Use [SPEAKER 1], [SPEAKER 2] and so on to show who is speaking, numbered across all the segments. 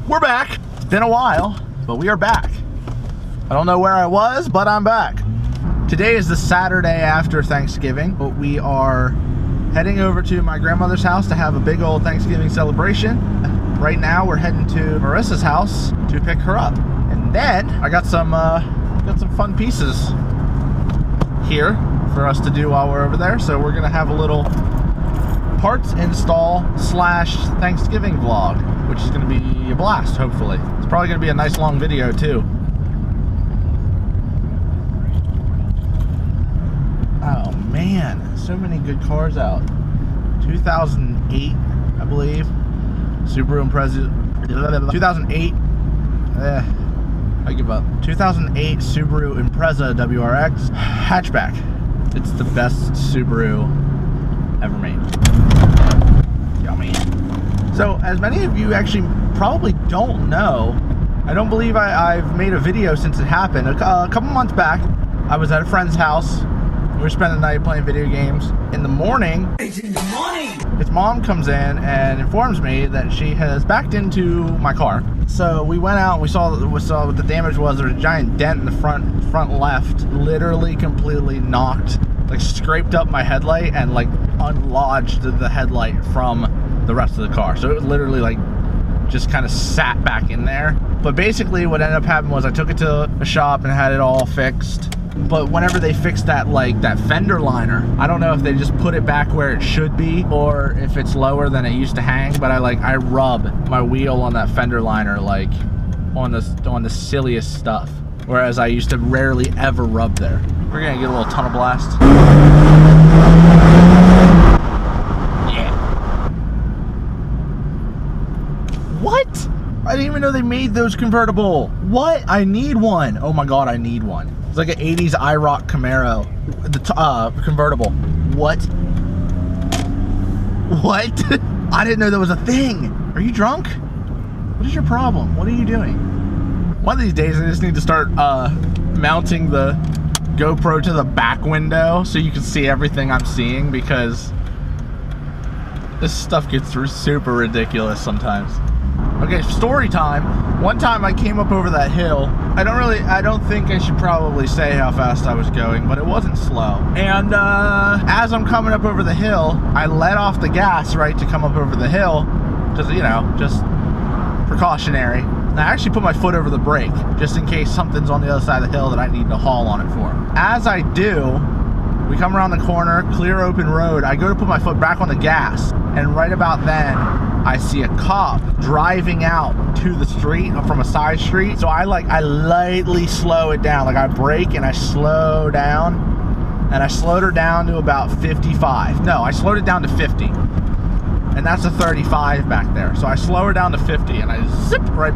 [SPEAKER 1] we're back. It's been a while, but we are back. I don't know where I was, but I'm back. Today is the Saturday after Thanksgiving, but we are heading over to my grandmother's house to have a big old Thanksgiving celebration. Right now, we're heading to Marissa's house to pick her up. And then, I got some fun pieces here for us to do while we're over there. So we're gonna have a little parts install / Thanksgiving vlog, which is gonna be a blast, hopefully. It's probably gonna be a nice long video too. Oh man, so many good cars out. 2008, I believe. Subaru Impreza. 2008. I give up. 2008 Subaru Impreza WRX hatchback. It's the best Subaru ever made. Yummy. So, as many of you actually probably don't know, I don't believe I've made a video since it happened. A couple months back, I was at a friend's house. We were spending the night playing video games. In the morning, his mom comes in and informs me that she has backed into my car. So we went out and we saw what the damage was. There was a giant dent in the front left, literally completely knocked, like scraped up my headlight and like unlodged the headlight from the rest of the car. So it was literally like just kind of sat back in there. But basically what ended up happening was I took it to a shop and had it all fixed. But whenever they fixed that, like that fender liner, I don't know if they just put it back where it should be or if it's lower than it used to hang, but I rub my wheel on that fender liner like on the silliest stuff, whereas I used to rarely ever rub there. We're gonna get a little tunnel blast. Yeah. What? I didn't even know they made those convertible. What? I need one. Oh my god, I need one. It's like an 80s IROC Camaro, the convertible. What? What? I didn't know that was a thing. Are you drunk? What is your problem? What are you doing? One of these days I just need to start mounting the GoPro to the back window so you can see everything I'm seeing, because this stuff gets super ridiculous sometimes. Okay, story time. One time I came up over that hill. I don't think I should probably say how fast I was going, but it wasn't slow. And as I'm coming up over the hill, I let off the gas, right, to come up over the hill, because, you know, just precautionary. And I actually put my foot over the brake, just in case something's on the other side of the hill that I need to haul on it for. As I do, we come around the corner, clear open road. I go to put my foot back on the gas, and right about then, I see a cop driving out to the street from a side street. So I lightly slow it down. Like I brake and I slow down, and I slowed her down to about 55. No, I slowed it down to 50. And that's a 35 back there. So I slow her down to 50 and I zip right.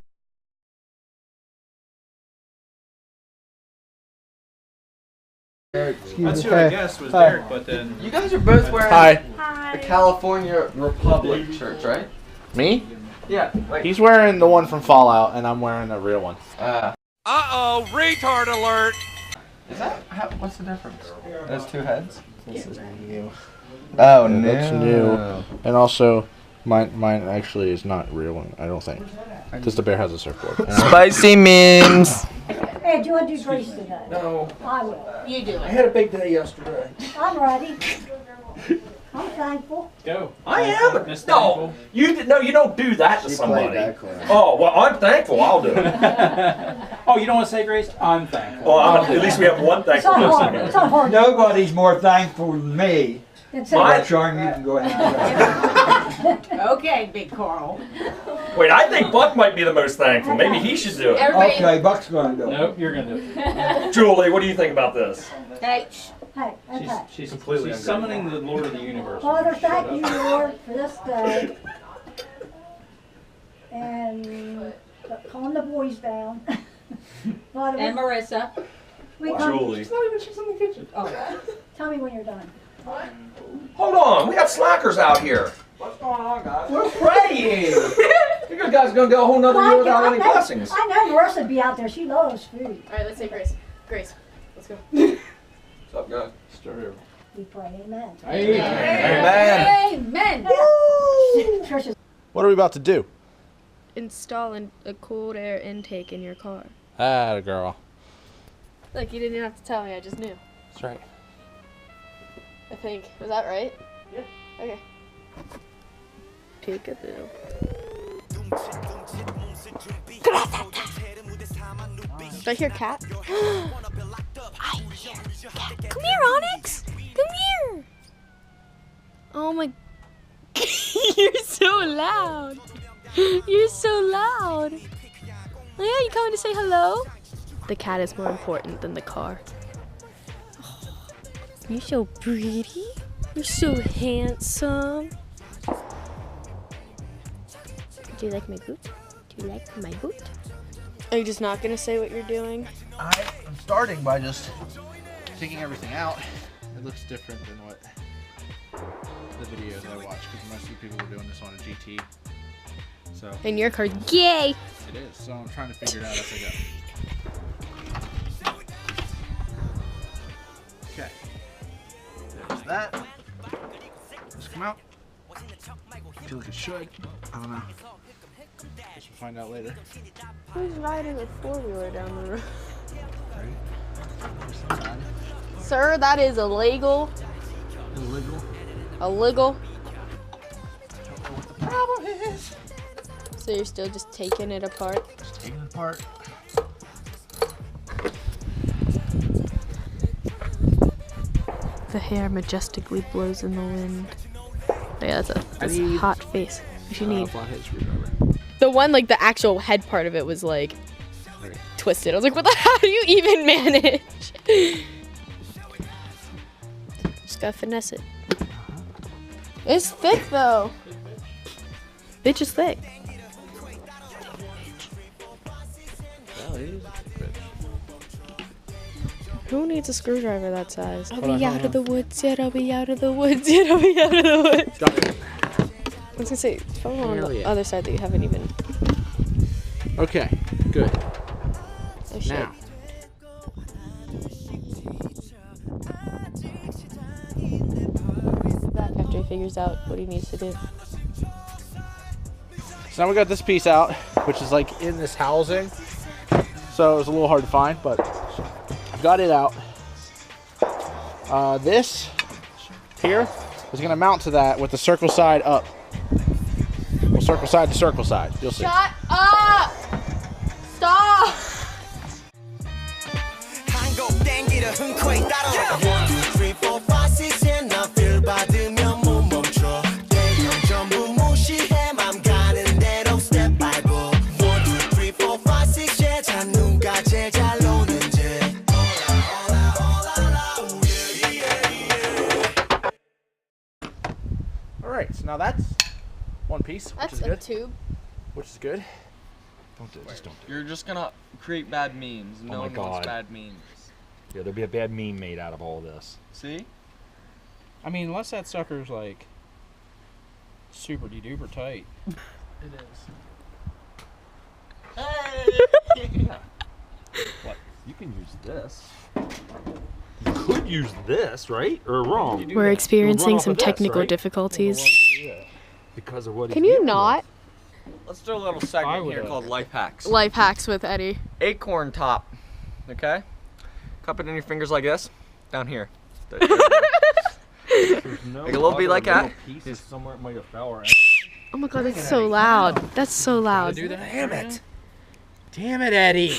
[SPEAKER 2] That's who I guessed was Derek, but then...
[SPEAKER 3] You guys are both wearing the California Republic shirt, right?
[SPEAKER 1] Me?
[SPEAKER 3] Yeah. Wait.
[SPEAKER 1] He's wearing the one from Fallout, and I'm wearing the real one.
[SPEAKER 4] Uh-oh, retard alert!
[SPEAKER 3] Is that... what's the difference? Those two heads?
[SPEAKER 1] This is new.
[SPEAKER 3] Oh,
[SPEAKER 1] Yeah,
[SPEAKER 3] no.
[SPEAKER 1] that's new. And also, mine actually is not real one, I don't think. Because the bear has a surfboard.
[SPEAKER 3] Spicy memes!
[SPEAKER 5] Hey, do you want to do Grace today?
[SPEAKER 6] No.
[SPEAKER 5] I will.
[SPEAKER 6] You do. I had a big day yesterday.
[SPEAKER 5] I'm ready. I'm thankful.
[SPEAKER 2] Go.
[SPEAKER 6] I am.
[SPEAKER 2] Miss
[SPEAKER 6] No, you don't do that to somebody.
[SPEAKER 3] That
[SPEAKER 6] Oh well, I'm thankful. I'll do it.
[SPEAKER 2] Oh, you don't want to say Grace? I'm thankful.
[SPEAKER 6] Well, at least we have one
[SPEAKER 5] It's
[SPEAKER 6] thankful
[SPEAKER 5] not hard.
[SPEAKER 6] person
[SPEAKER 5] It's
[SPEAKER 6] here.
[SPEAKER 5] not hard.
[SPEAKER 7] Nobody's more thankful than me.
[SPEAKER 5] It's
[SPEAKER 6] What?
[SPEAKER 5] a,
[SPEAKER 7] Sean, you can go ahead and do that.
[SPEAKER 8] Okay, Big Carl.
[SPEAKER 6] Wait, I think Buck might be the most thankful. Maybe he should do it.
[SPEAKER 8] Everybody,
[SPEAKER 7] Okay, Buck's gonna do it.
[SPEAKER 2] Nope, you're gonna do it.
[SPEAKER 6] Julie, what do you think about this?
[SPEAKER 8] hey,
[SPEAKER 5] hey, okay.
[SPEAKER 2] She's
[SPEAKER 6] Completely
[SPEAKER 2] She's summoning the Lord of the Universe.
[SPEAKER 5] Father, thank you, Lord, for this day. And calm the boys down. Father,
[SPEAKER 8] and Marissa.
[SPEAKER 5] we come,
[SPEAKER 6] Julie.
[SPEAKER 8] She's in the kitchen. Oh,
[SPEAKER 5] tell me when you're done.
[SPEAKER 6] Hold on, we got slackers out here.
[SPEAKER 7] What's going on, guys?
[SPEAKER 6] We're praying. You guys are gonna go a whole nother year without any blessings.
[SPEAKER 5] I know Marissa'd be out there. She loves food.
[SPEAKER 8] all right. Let's say Grace. Grace, let's go.
[SPEAKER 6] What's up, guys?
[SPEAKER 5] We pray, amen.
[SPEAKER 6] Amen.
[SPEAKER 8] Amen.
[SPEAKER 5] Trisha's
[SPEAKER 1] What are we about to do?
[SPEAKER 9] install a cold air intake in your car.
[SPEAKER 1] Ah, girl.
[SPEAKER 9] Look, you didn't even have to tell me. I just knew.
[SPEAKER 1] That's right.
[SPEAKER 9] I think. Was that right? Yeah. Okay. Peekaboo. Do I hear cat? I hear cat. Come here, Onyx. Come here. Oh my. You're so loud. You're so loud. Oh, yeah, you coming to say hello? The cat is more important than the car. Oh, you're so pretty. You're so handsome. Do you like my boot? Do you like my boot? Are you just not gonna say what you're doing?
[SPEAKER 1] I'm starting by just taking everything out. It looks different than what the videos I watch, because most of the people were doing this on a GT. So
[SPEAKER 9] In your car, yay!
[SPEAKER 1] it is. So I'm trying to figure it out as I go. Okay. There's that. Just come out. I feel like it should. I don't know. Guess we'll find out later.
[SPEAKER 9] Who's riding a four-wheeler down the road? Sir, that is illegal.
[SPEAKER 1] Illegal.
[SPEAKER 9] Illegal.
[SPEAKER 1] Don't know what the problem is.
[SPEAKER 9] So you're still just taking it apart?
[SPEAKER 1] Just taking it apart.
[SPEAKER 9] The hair majestically blows in the wind. Oh yeah, that's a hot face. What you need?
[SPEAKER 1] Flathead screwdriver.
[SPEAKER 9] The one, like the actual head part of it was like twisted. I was like, what the hell do you even manage? Just gotta finesse it. It's thick though. Bitch is thick. Who needs a screwdriver that size? I'll be out of the woods yet, I'll be out of the woods yet, I'll be out of the woods. I was gonna say, it's probably on the other side that you haven't even.
[SPEAKER 1] Okay, good.
[SPEAKER 9] Oh shit.
[SPEAKER 1] Now.
[SPEAKER 9] Back after he figures out what he needs to do.
[SPEAKER 1] So now we got this piece out, which is like in this housing. So it was a little hard to find, but I've got it out. This here is gonna mount to that with the circle side up. Well, circle side to circle side. You'll see.
[SPEAKER 9] Shut up! Stop!
[SPEAKER 1] Alright, so now that's one piece, which
[SPEAKER 9] That's
[SPEAKER 1] is
[SPEAKER 9] a
[SPEAKER 1] good.
[SPEAKER 9] tube.
[SPEAKER 1] Which is good. Don't do it, just don't do it.
[SPEAKER 3] You're just gonna create bad memes. No
[SPEAKER 10] my
[SPEAKER 3] one wants
[SPEAKER 10] God.
[SPEAKER 3] bad memes.
[SPEAKER 10] Yeah, there'll be a bad meme made out of all this.
[SPEAKER 3] See?
[SPEAKER 2] I mean, unless that sucker's like super duper tight.
[SPEAKER 1] It is.
[SPEAKER 10] What? You can use this. You could use this, right? Or wrong?
[SPEAKER 9] We're experiencing some
[SPEAKER 10] off of this,
[SPEAKER 9] technical
[SPEAKER 10] right?
[SPEAKER 9] difficulties.
[SPEAKER 10] Because of what
[SPEAKER 9] Can you not?
[SPEAKER 3] Let's do a little
[SPEAKER 2] I
[SPEAKER 3] segment
[SPEAKER 2] would,
[SPEAKER 3] here called Life Hacks.
[SPEAKER 9] Life hacks with Eddie.
[SPEAKER 3] Acorn top. Okay? Cup it in your fingers like this. Down here.
[SPEAKER 10] There's no
[SPEAKER 3] Like a little bit like that.
[SPEAKER 10] Pieces somewhere it might have fell or
[SPEAKER 9] Oh my god, that's so loud. That's so loud.
[SPEAKER 2] Do that?
[SPEAKER 1] Damn it. Damn it, Eddie.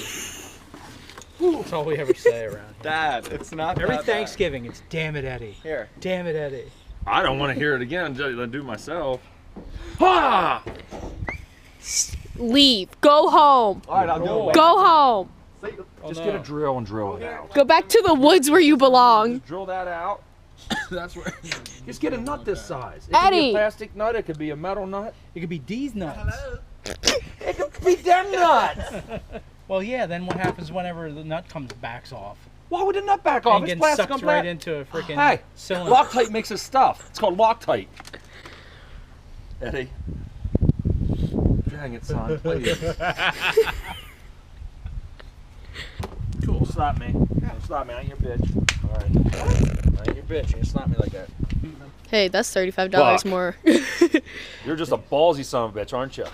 [SPEAKER 2] That's all we ever say around here.
[SPEAKER 3] Dad, it's not
[SPEAKER 2] Every
[SPEAKER 3] that bad.
[SPEAKER 2] Thanksgiving, it's damn it, Eddie.
[SPEAKER 3] Here.
[SPEAKER 2] Damn it, Eddie.
[SPEAKER 10] I don't want to hear it again until I do it myself. Ha!
[SPEAKER 9] Leave. Go home.
[SPEAKER 3] Alright, I'll do it.
[SPEAKER 9] Go home.
[SPEAKER 10] Just get a drill and drill it out.
[SPEAKER 9] Go back to the woods where you belong.
[SPEAKER 10] Just drill that out.
[SPEAKER 1] That's where.
[SPEAKER 10] Just get a nut this size. It could be
[SPEAKER 9] Eddie.
[SPEAKER 10] a plastic nut. It could be a metal nut.
[SPEAKER 2] It could be D's nuts.
[SPEAKER 10] It could be them nuts.
[SPEAKER 2] Well, yeah, then what happens whenever the nut backs off?
[SPEAKER 10] Why would the nut back off?
[SPEAKER 2] And
[SPEAKER 10] It's
[SPEAKER 2] gets
[SPEAKER 10] plastic
[SPEAKER 2] sucked
[SPEAKER 10] on
[SPEAKER 2] right
[SPEAKER 10] plastic.
[SPEAKER 2] into a freaking
[SPEAKER 10] Hey,
[SPEAKER 2] cylinder.
[SPEAKER 10] Loctite makes this stuff. It's called Loctite. Eddie. Dang it, son, please. Cool. Slap me. Don't slap me. I ain't your bitch. All right. I ain't your bitch. You ain't slap me like that.
[SPEAKER 9] Hey, that's $35
[SPEAKER 10] Fuck.
[SPEAKER 9] more.
[SPEAKER 10] You're just a ballsy son of a bitch, aren't you?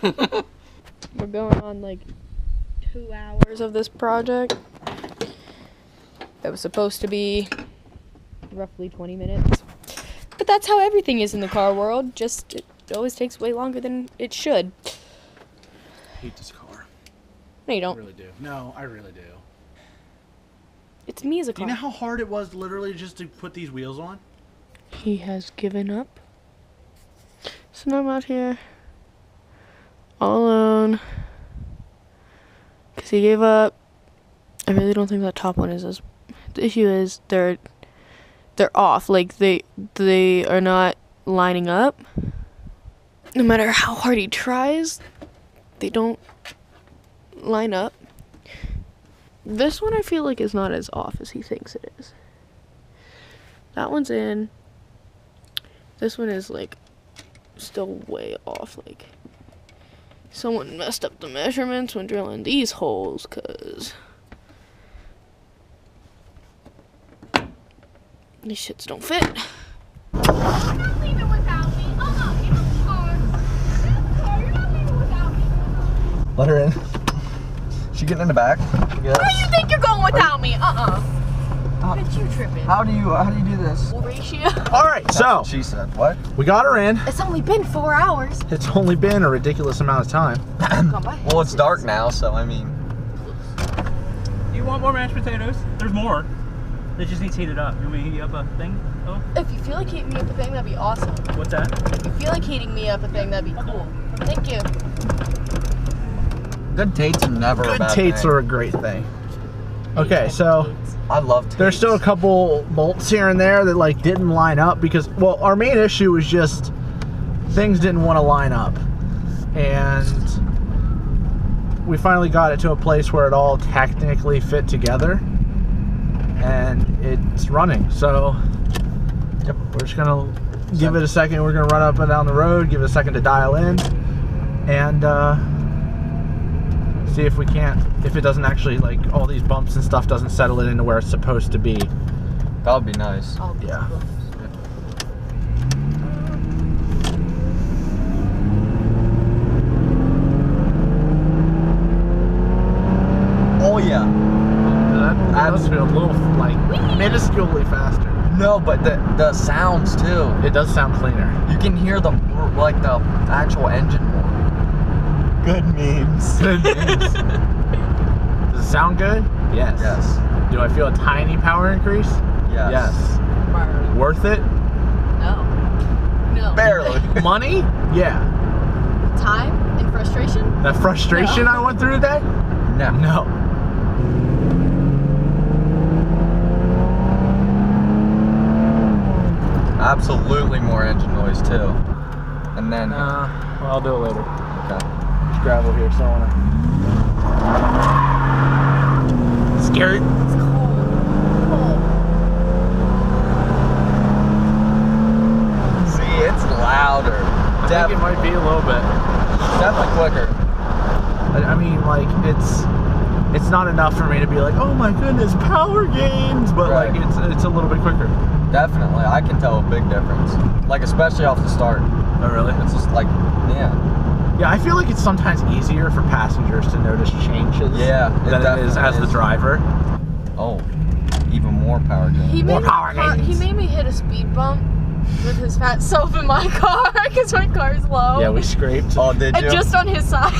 [SPEAKER 9] We're going on like 2 hours of this project. It was supposed to be roughly 20 minutes. But that's how everything is in the car world. Just, it always takes way longer than it should.
[SPEAKER 1] I hate this car.
[SPEAKER 9] No, you
[SPEAKER 1] I
[SPEAKER 9] don't.
[SPEAKER 1] really do. No, I really do.
[SPEAKER 9] It's me as a
[SPEAKER 1] Do
[SPEAKER 9] car.
[SPEAKER 1] you know how hard it was literally just to put these wheels on?
[SPEAKER 9] He has given up. So now I'm out here all alone. Because he gave up. I really don't think that top one is as... The issue is they're off. Like they are not lining up. No matter how hard he tries, they don't line up. This one I feel like is not as off as he thinks it is. That one's in. This one is like still way off. Like someone messed up the measurements when drilling these holes, cause these shits don't fit.
[SPEAKER 3] Let her in. She getting in the back? Yes.
[SPEAKER 8] Where do you think you're going without me? Look at you tripping.
[SPEAKER 3] How do you do this?
[SPEAKER 8] Ratio.
[SPEAKER 1] All right, so
[SPEAKER 3] She said, what?
[SPEAKER 1] we got her in.
[SPEAKER 8] It's only been 4 hours.
[SPEAKER 1] It's only been a ridiculous amount of time.
[SPEAKER 3] Well, it's dark now, so I mean.
[SPEAKER 10] You want more mashed potatoes? There's more. They just need heated up. You want me to heat you up a thing? Oh,
[SPEAKER 9] If you feel like heating me up a thing, that'd be awesome.
[SPEAKER 10] what's that?
[SPEAKER 9] If you feel like heating me up a thing, that'd be cool. Thank you.
[SPEAKER 3] Good Tates are never a
[SPEAKER 1] Good
[SPEAKER 3] bad
[SPEAKER 1] Tates
[SPEAKER 3] thing.
[SPEAKER 1] are a great thing. Okay, so
[SPEAKER 3] I love Tates.
[SPEAKER 1] there's still a couple bolts here and there that like didn't line up because, well, our main issue was just things didn't want to line up, and we finally got it to a place where it all technically fit together, and it's running. So
[SPEAKER 3] Yep.
[SPEAKER 1] we're just gonna give it a second. We're gonna run up and down the road, give it a second to dial in, and see if we can't, if it doesn't actually, like, all these bumps and stuff doesn't settle it into where it's supposed to be.
[SPEAKER 3] That would be nice.
[SPEAKER 1] Yeah.
[SPEAKER 3] Oh yeah.
[SPEAKER 1] That must be a little, like, minusculely faster.
[SPEAKER 3] No, but the sounds too.
[SPEAKER 1] It does sound cleaner.
[SPEAKER 3] You can hear the actual engine more. Good memes.
[SPEAKER 1] Good news. Does it sound good? Yes.
[SPEAKER 3] Yes.
[SPEAKER 1] Do I feel a tiny power increase?
[SPEAKER 3] Yes.
[SPEAKER 1] Yes. Worth it?
[SPEAKER 8] No. No.
[SPEAKER 3] Barely.
[SPEAKER 1] Money? Yeah.
[SPEAKER 8] Time and frustration?
[SPEAKER 1] That frustration I went through today?
[SPEAKER 3] No.
[SPEAKER 1] No.
[SPEAKER 3] Absolutely more engine noise too. And then.
[SPEAKER 1] Well, I'll do it later.
[SPEAKER 3] Okay.
[SPEAKER 1] There's gravel here, so I wanna. Scared?
[SPEAKER 3] See, it's louder.
[SPEAKER 1] I think it might be a little bit.
[SPEAKER 3] Definitely quicker.
[SPEAKER 1] I mean, like, it's not enough for me to be like, oh my goodness, power gains, but
[SPEAKER 3] Right.
[SPEAKER 1] like it's a little bit quicker.
[SPEAKER 3] Definitely, I can tell a big difference. Like especially off the start.
[SPEAKER 1] Oh really?
[SPEAKER 3] It's just like, yeah.
[SPEAKER 1] Yeah, I feel like it's sometimes easier for passengers to notice changes
[SPEAKER 3] Yeah, it
[SPEAKER 1] than it is as
[SPEAKER 3] definitely
[SPEAKER 1] the
[SPEAKER 3] is.
[SPEAKER 1] driver.
[SPEAKER 3] Oh, even more power gain.
[SPEAKER 9] He
[SPEAKER 1] More
[SPEAKER 9] made,
[SPEAKER 1] power gains.
[SPEAKER 9] he made me hit a speed bump with his fat self in my car because my car's low.
[SPEAKER 1] Yeah, we scraped
[SPEAKER 3] Oh, did
[SPEAKER 9] And
[SPEAKER 3] you?
[SPEAKER 9] just on his side.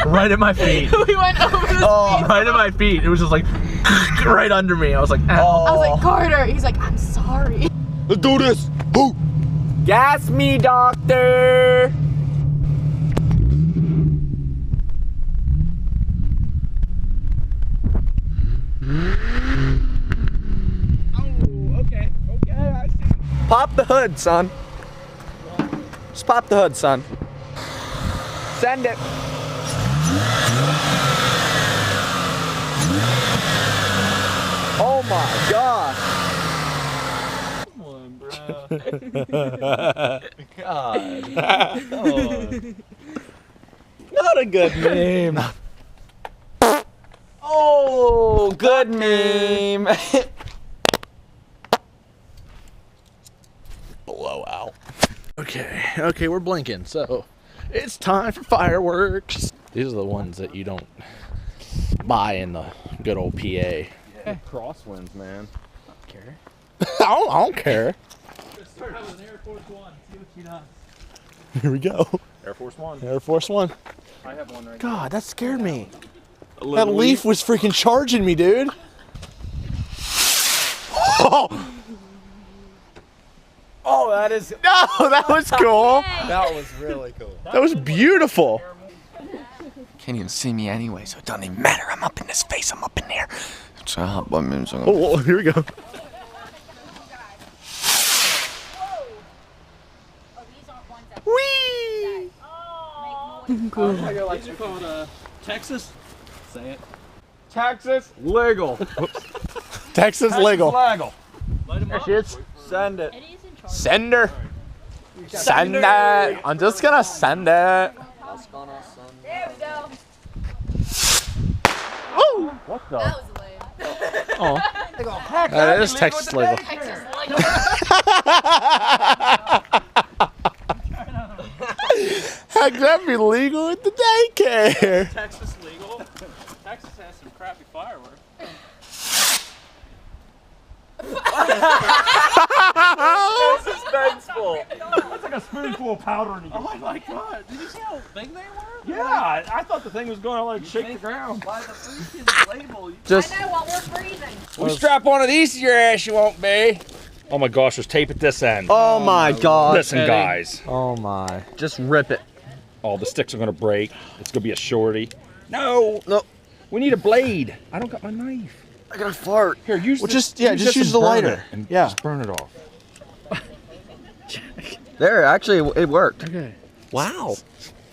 [SPEAKER 1] right at my feet.
[SPEAKER 9] We went over the
[SPEAKER 3] Oh.
[SPEAKER 1] Right at my feet. It was just like right under me. I was like,
[SPEAKER 3] Oh.
[SPEAKER 1] ow.
[SPEAKER 9] I was like, Carter. He's like, I'm sorry.
[SPEAKER 3] Let's do this. Boo.
[SPEAKER 1] Gas me, doctor.
[SPEAKER 10] Oh, okay, I see.
[SPEAKER 3] Pop the hood, son. Just pop the hood, son. Send it. Oh my gosh.
[SPEAKER 10] Come on, bro.
[SPEAKER 3] God. Oh. Not a good meme. Oh, good meme. Blowout.
[SPEAKER 1] Okay, we're blinking, so it's time for fireworks. These are the ones that you don't buy in the good old PA.
[SPEAKER 10] Crosswinds, man.
[SPEAKER 2] Care.
[SPEAKER 1] I don't care.
[SPEAKER 10] Start out with an Air Force One. See what she does.
[SPEAKER 1] Here we go.
[SPEAKER 10] Air Force One.
[SPEAKER 1] Air Force One.
[SPEAKER 10] I have one right
[SPEAKER 1] God, that scared me.
[SPEAKER 10] now.
[SPEAKER 1] That leaf was freaking charging me, dude. Oh,
[SPEAKER 3] Oh, that is.
[SPEAKER 1] no, that was cool.
[SPEAKER 3] That was really cool.
[SPEAKER 1] That was beautiful.
[SPEAKER 3] Can't even see me anyway, so it doesn't even matter. I'm up in this face. I'm up in there. So
[SPEAKER 1] Oh, here we go. Whee!
[SPEAKER 2] These are called Texas. Say it.
[SPEAKER 10] Texas legal.
[SPEAKER 1] Texas legal.
[SPEAKER 10] Legal.
[SPEAKER 2] Light 'em
[SPEAKER 1] There
[SPEAKER 2] up.
[SPEAKER 1] she is.
[SPEAKER 3] Send it.
[SPEAKER 1] Send her. Send it. I'm just gonna send it.
[SPEAKER 8] There we go.
[SPEAKER 1] Woo!
[SPEAKER 10] What the?
[SPEAKER 8] That was lame.
[SPEAKER 1] Oh, that is Texas legal.
[SPEAKER 8] Texas legal.
[SPEAKER 1] Heck, that'd be legal at the daycare.
[SPEAKER 2] Texas legal. Texas has some crappy fireworks.
[SPEAKER 3] Suspenseful.
[SPEAKER 10] That's like a spoonful of powder in
[SPEAKER 2] Oh my God! Did you see how big they were?
[SPEAKER 10] Yeah, I thought the thing was going to like shake the ground.
[SPEAKER 3] By the freaking label.
[SPEAKER 1] Just
[SPEAKER 8] I know while we're freezing.
[SPEAKER 4] We strap one of these to your ass, you won't be.
[SPEAKER 10] Oh my gosh, there's tape at this end.
[SPEAKER 3] Oh my God.
[SPEAKER 10] Listen, guys.
[SPEAKER 3] Oh my. Just rip it.
[SPEAKER 10] Oh, the sticks are going to break. It's going to be a shorty. No.
[SPEAKER 3] No.
[SPEAKER 10] We need a blade. I don't got my knife.
[SPEAKER 3] I got a fart.
[SPEAKER 10] Here, use
[SPEAKER 1] Well,
[SPEAKER 10] this.
[SPEAKER 1] just
[SPEAKER 10] this
[SPEAKER 1] use
[SPEAKER 10] and
[SPEAKER 1] the
[SPEAKER 10] burn
[SPEAKER 1] lighter.
[SPEAKER 10] it and
[SPEAKER 1] Yeah.
[SPEAKER 10] just burn it off.
[SPEAKER 3] There, actually, it worked.
[SPEAKER 1] Okay.
[SPEAKER 3] Wow.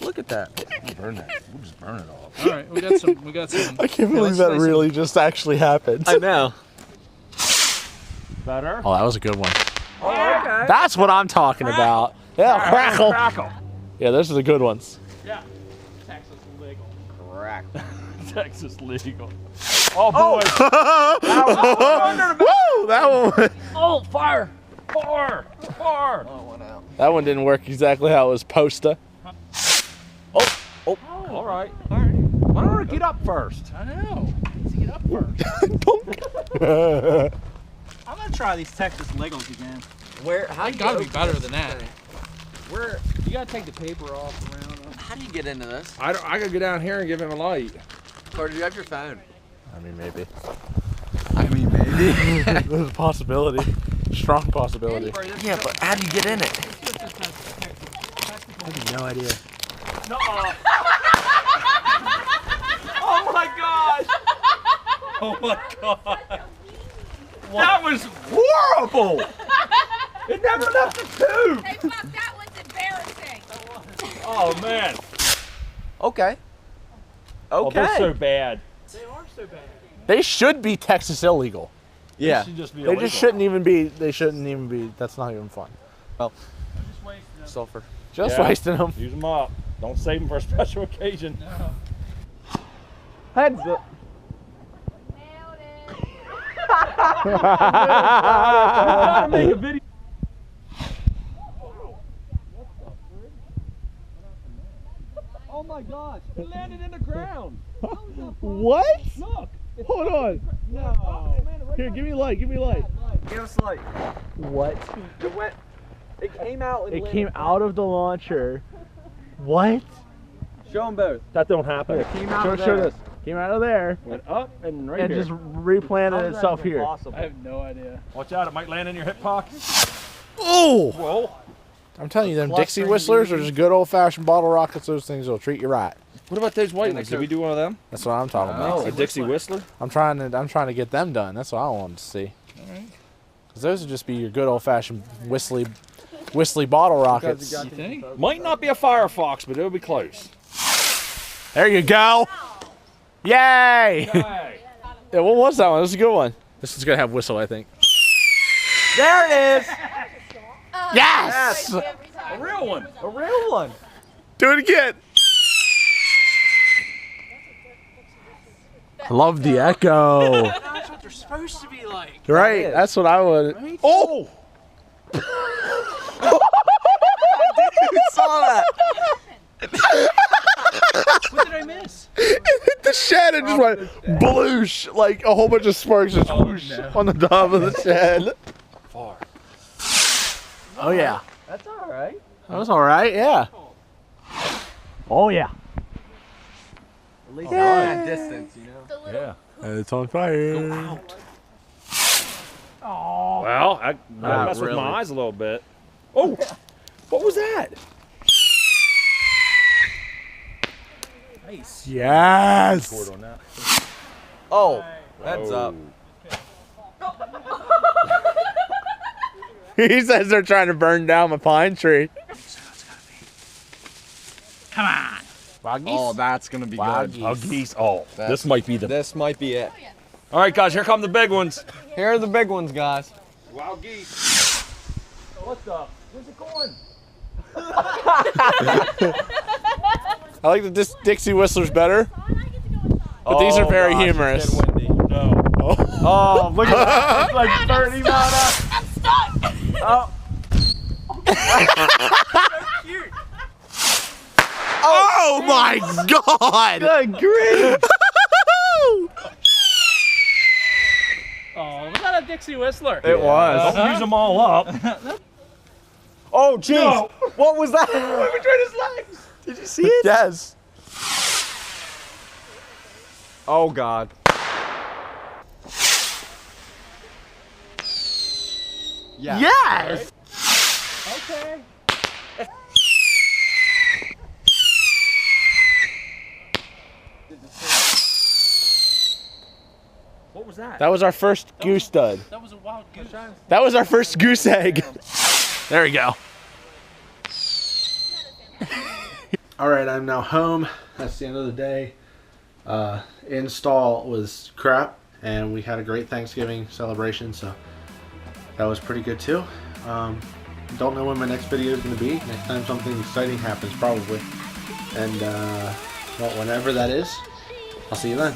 [SPEAKER 3] Look at that.
[SPEAKER 10] Burn that. We'll just burn it off.
[SPEAKER 2] All right, we got some. We got some.
[SPEAKER 1] I can't
[SPEAKER 2] Yeah,
[SPEAKER 1] believe
[SPEAKER 2] let's
[SPEAKER 1] that
[SPEAKER 2] play some-
[SPEAKER 1] really just actually happened.
[SPEAKER 3] I know.
[SPEAKER 10] Better?
[SPEAKER 1] Oh, that was a good one.
[SPEAKER 3] Oh, okay.
[SPEAKER 1] That's what I'm talking about. Yeah, crackle.
[SPEAKER 10] Crackle.
[SPEAKER 1] Yeah, those are the good ones.
[SPEAKER 2] Yeah. Texas legal.
[SPEAKER 3] Crack.
[SPEAKER 10] Texas legal. Oh, boy.
[SPEAKER 1] Woo! That one.
[SPEAKER 10] Oh, fire. Fire. Fire.
[SPEAKER 1] That one didn't work exactly how it was supposed to.
[SPEAKER 10] Oh, all right. All right. Why don't I get up first?
[SPEAKER 2] I know. Let's get up first. I'm gonna try these Texas Legos again.
[SPEAKER 3] Where? How
[SPEAKER 2] They gotta be better than that.
[SPEAKER 3] Where?
[SPEAKER 2] You gotta take the paper off around them.
[SPEAKER 3] How do you get into this?
[SPEAKER 10] I gotta go down here and give him a light.
[SPEAKER 3] Or do you have your phone?
[SPEAKER 1] I mean, maybe.
[SPEAKER 3] Maybe.
[SPEAKER 1] There's a possibility. Strong possibility.
[SPEAKER 3] Yeah, but how do you get in it?
[SPEAKER 1] I have no idea.
[SPEAKER 10] No. Oh my gosh. Oh my god. That was horrible. It never left the tube.
[SPEAKER 8] Hey, fuck, that one's embarrassing.
[SPEAKER 10] Oh man.
[SPEAKER 3] Okay.
[SPEAKER 10] Oh,
[SPEAKER 3] Okay.
[SPEAKER 10] they're so bad.
[SPEAKER 2] They are so bad.
[SPEAKER 1] They should be Texas illegal.
[SPEAKER 3] Yeah.
[SPEAKER 10] They should just be
[SPEAKER 1] They
[SPEAKER 10] illegal.
[SPEAKER 1] just shouldn't even be. They shouldn't even be. That's not even fun.
[SPEAKER 2] Just wasting them.
[SPEAKER 3] Sulfur.
[SPEAKER 1] Just
[SPEAKER 10] Yeah.
[SPEAKER 1] wasting them.
[SPEAKER 10] Use them up. Don't save them for a special occasion.
[SPEAKER 2] No.
[SPEAKER 3] Heads up.
[SPEAKER 8] Nailed it.
[SPEAKER 10] Gotta make a video. Oh my gosh! It landed in the ground.
[SPEAKER 1] What?
[SPEAKER 10] Look.
[SPEAKER 1] Hold on.
[SPEAKER 10] No.
[SPEAKER 1] Here, give me a light. Give me a light.
[SPEAKER 3] Give us light.
[SPEAKER 1] What?
[SPEAKER 3] It went. It came out.
[SPEAKER 1] It came out of the launcher. What?
[SPEAKER 3] Show them both.
[SPEAKER 10] That don't happen.
[SPEAKER 3] It came out
[SPEAKER 1] Show,
[SPEAKER 3] of
[SPEAKER 1] show
[SPEAKER 3] there.
[SPEAKER 1] this. Came out of there
[SPEAKER 10] Went up and right
[SPEAKER 1] and
[SPEAKER 10] here.
[SPEAKER 1] just replanted
[SPEAKER 3] How is that
[SPEAKER 1] itself
[SPEAKER 3] even
[SPEAKER 1] here.
[SPEAKER 3] possible?
[SPEAKER 2] I have no idea.
[SPEAKER 10] Watch out! It might land in your hip pocket.
[SPEAKER 1] Oh!
[SPEAKER 10] Whoa.
[SPEAKER 1] I'm telling you, them
[SPEAKER 3] Plus
[SPEAKER 1] Dixie
[SPEAKER 3] thing
[SPEAKER 1] whistlers
[SPEAKER 3] to
[SPEAKER 1] are just good old-fashioned bottle rockets. Those things will treat you right.
[SPEAKER 10] What about those white ones? Did we do one of them?
[SPEAKER 1] That's what I'm talking about.
[SPEAKER 10] A Dixie Whistler?
[SPEAKER 1] I'm trying to get them done. That's what I wanted to see. Cause those would just be your good old-fashioned whistly bottle rockets.
[SPEAKER 2] You think?
[SPEAKER 10] Might not be a Firefox, but it'll be close.
[SPEAKER 1] There you go. Yay!
[SPEAKER 10] Hey.
[SPEAKER 1] Yeah, what was that one? This is a good one. This is gonna have whistle, I think.
[SPEAKER 3] There it is.
[SPEAKER 1] Yes!
[SPEAKER 10] A real one.
[SPEAKER 3] A real one.
[SPEAKER 1] Do it again. I love the echo.
[SPEAKER 2] That's what they're supposed to be like.
[SPEAKER 1] Right,
[SPEAKER 3] is.
[SPEAKER 1] that's what I would.
[SPEAKER 2] Right?
[SPEAKER 1] Oh!
[SPEAKER 3] You saw that.
[SPEAKER 2] What did I miss?
[SPEAKER 1] The shed and just went bloosh, like a whole bunch of sparks just whoosh on the top of the shed.
[SPEAKER 10] Far.
[SPEAKER 1] Oh yeah.
[SPEAKER 3] That's all right.
[SPEAKER 1] That was all right. Yeah. Oh yeah.
[SPEAKER 3] At least at that distance, you know.
[SPEAKER 10] Yeah.
[SPEAKER 1] And it's on fire.
[SPEAKER 10] Well, I messed with my eyes a little bit. Oh, what was that?
[SPEAKER 2] Nice.
[SPEAKER 1] Yes.
[SPEAKER 10] Scored on that.
[SPEAKER 3] Oh, heads up.
[SPEAKER 1] He says they're trying to burn down my pine tree.
[SPEAKER 2] Come on.
[SPEAKER 3] Oh, that's gonna be good.
[SPEAKER 10] Oh, geese. Oh, this might be the.
[SPEAKER 3] This might be it.
[SPEAKER 10] All right, guys, here come the big ones.
[SPEAKER 3] Here are the big ones, guys.
[SPEAKER 10] Wild geese. What the? Where's it going?
[SPEAKER 1] I like the Dixie Whistlers better, but these are very humorous.
[SPEAKER 10] No.
[SPEAKER 3] Oh, look at that. It's like 30 miles an hour.
[SPEAKER 8] I'm stuck.
[SPEAKER 3] Oh.
[SPEAKER 1] Oh my God!
[SPEAKER 3] Good grief.
[SPEAKER 2] Oh, was that a Dixie Whistler?
[SPEAKER 3] It was.
[SPEAKER 10] Don't use them all up.
[SPEAKER 3] Oh, jeez.
[SPEAKER 10] No.
[SPEAKER 3] What was that?
[SPEAKER 1] Between his legs. Did you see it? Yes.
[SPEAKER 3] Oh, God. Yeah.
[SPEAKER 1] Yes.
[SPEAKER 2] Okay.
[SPEAKER 10] What was that?
[SPEAKER 1] That was our first goose stud.
[SPEAKER 2] That was a wild goose.
[SPEAKER 1] That was our first goose egg. There we go. All right, I'm now home. That's the end of the day. Install was crap, and we had a great Thanksgiving celebration, so that was pretty good too. Don't know when my next video is going to be. Next time something exciting happens, probably. And well, whenever that is, I'll see you then.